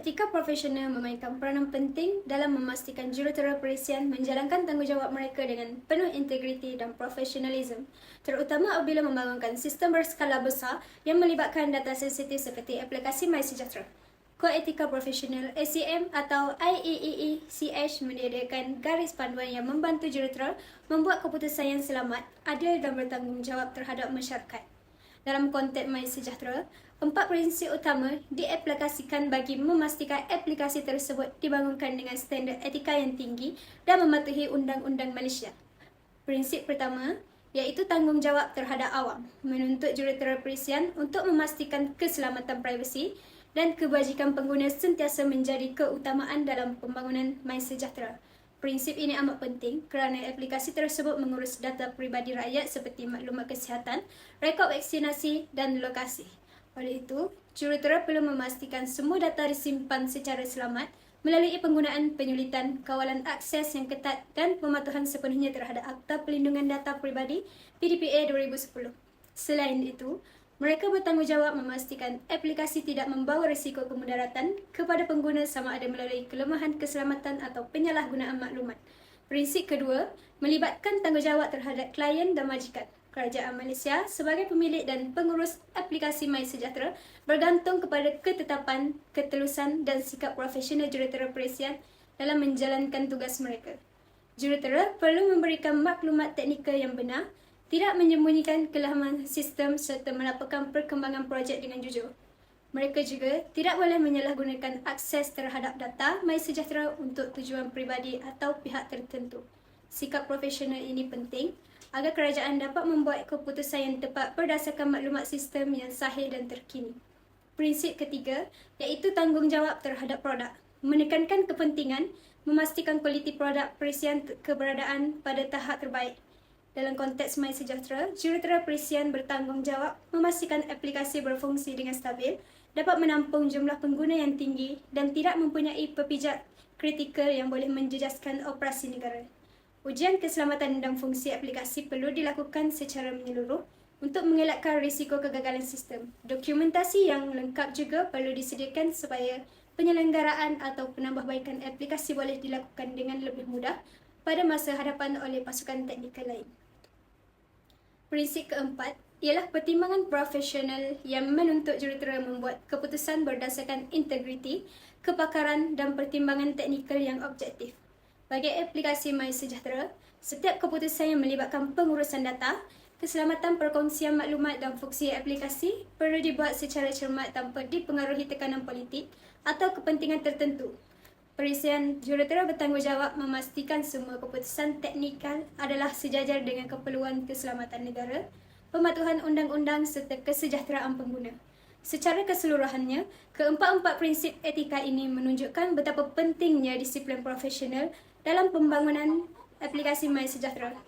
Etika profesional memainkan peranan penting dalam memastikan jurutera perisian menjalankan tanggungjawab mereka dengan penuh integriti dan profesionalisme, terutama apabila membangunkan sistem berskala besar yang melibatkan data sensitif seperti aplikasi MySejahtera. Kod Etika Profesional (ACM) atau IEEE-CH menyediakan garis panduan yang membantu jurutera membuat keputusan yang selamat, adil dan bertanggungjawab terhadap masyarakat. Dalam konteks MySejahtera, 4 prinsip utama diaplikasikan bagi memastikan aplikasi tersebut dibangunkan dengan standard etika yang tinggi dan mematuhi Undang-Undang Malaysia. Prinsip pertama iaitu tanggungjawab terhadap awam, menuntut jurutera perisian untuk memastikan keselamatan privasi dan kebajikan pengguna sentiasa menjadi keutamaan dalam pembangunan MySejahtera. Prinsip ini amat penting kerana aplikasi tersebut mengurus data peribadi rakyat seperti maklumat kesihatan, rekod vaksinasi dan lokasi. Oleh itu, jurutera perlu memastikan semua data disimpan secara selamat melalui penggunaan penyulitan, kawalan akses yang ketat dan pematuhan sepenuhnya terhadap Akta Perlindungan Data Peribadi PDPA 2010. Selain itu, mereka bertanggungjawab memastikan aplikasi tidak membawa risiko kemudaratan kepada pengguna sama ada melalui kelemahan keselamatan atau penyalahgunaan maklumat. Prinsip kedua, melibatkan tanggungjawab terhadap klien dan majikan. Kerajaan Malaysia sebagai pemilik dan pengurus aplikasi MySejahtera bergantung kepada ketetapan, ketelusan dan sikap profesional jurutera perisian dalam menjalankan tugas mereka. Jurutera perlu memberikan maklumat teknikal yang benar, tidak menyembunyikan kelemahan sistem serta melaporkan perkembangan projek dengan jujur. Mereka juga tidak boleh menyalahgunakan akses terhadap data MySejahtera untuk tujuan peribadi atau pihak tertentu. Sikap profesional ini penting agar kerajaan dapat membuat keputusan yang tepat berdasarkan maklumat sistem yang sahih dan terkini. Prinsip ketiga iaitu tanggungjawab terhadap produk, menekankan kepentingan memastikan kualiti produk perisian keberadaan pada tahap terbaik. Dalam konteks MySejahtera, jurutera perisian bertanggungjawab memastikan aplikasi berfungsi dengan stabil, dapat menampung jumlah pengguna yang tinggi dan tidak mempunyai pepijat kritikal yang boleh menjejaskan operasi negara. Ujian keselamatan dan fungsi aplikasi perlu dilakukan secara menyeluruh untuk mengelakkan risiko kegagalan sistem. Dokumentasi yang lengkap juga perlu disediakan supaya penyelenggaraan atau penambahbaikan aplikasi boleh dilakukan dengan lebih mudah pada masa hadapan oleh pasukan teknikal lain. Prinsip keempat ialah pertimbangan profesional yang menuntut jurutera membuat keputusan berdasarkan integriti, kepakaran dan pertimbangan teknikal yang objektif. Bagi aplikasi MySejahtera, setiap keputusan yang melibatkan pengurusan data, keselamatan perkongsian maklumat dan fungsi aplikasi perlu dibuat secara cermat tanpa dipengaruhi tekanan politik atau kepentingan tertentu. Perisian jurutera bertanggungjawab memastikan semua keputusan teknikal adalah sejajar dengan keperluan keselamatan negara, pematuhan undang-undang serta kesejahteraan pengguna. Secara keseluruhannya, keempat-empat prinsip etika ini menunjukkan betapa pentingnya disiplin profesional dalam pembangunan aplikasi MySejahtera.